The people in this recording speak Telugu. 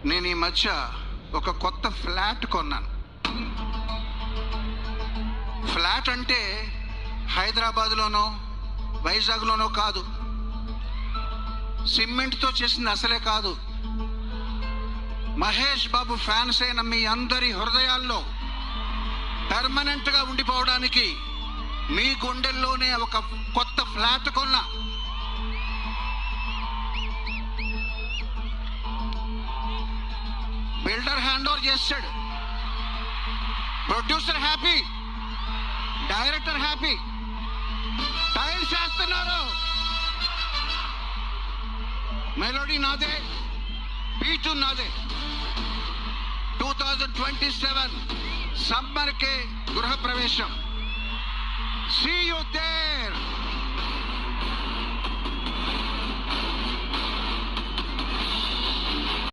నేను ఈ మధ్య ఒక కొత్త ఫ్లాట్ కొన్నాను. ఫ్లాట్ అంటే హైదరాబాద్లోనో వైజాగ్లోనో కాదు, సిమెంట్తో చేసింది అసలే కాదు. మహేష్ బాబు ఫ్యాన్స్ అయిన మీ అందరి హృదయాల్లో పెర్మనెంట్గా ఉండిపోవడానికి మీ గుండెల్లోనే ఒక కొత్త ఫ్లాట్ కొన్నా. బిల్డర్ హ్యాండ్ ఓవర్ చేస్తాడు, producer happy, director happy, tiles చేస్తున్నారు, మెలోడీ నాదే, బీటు నాదే. 2027 సమ్మర్ కే గృహ ప్రవేశం. See you there.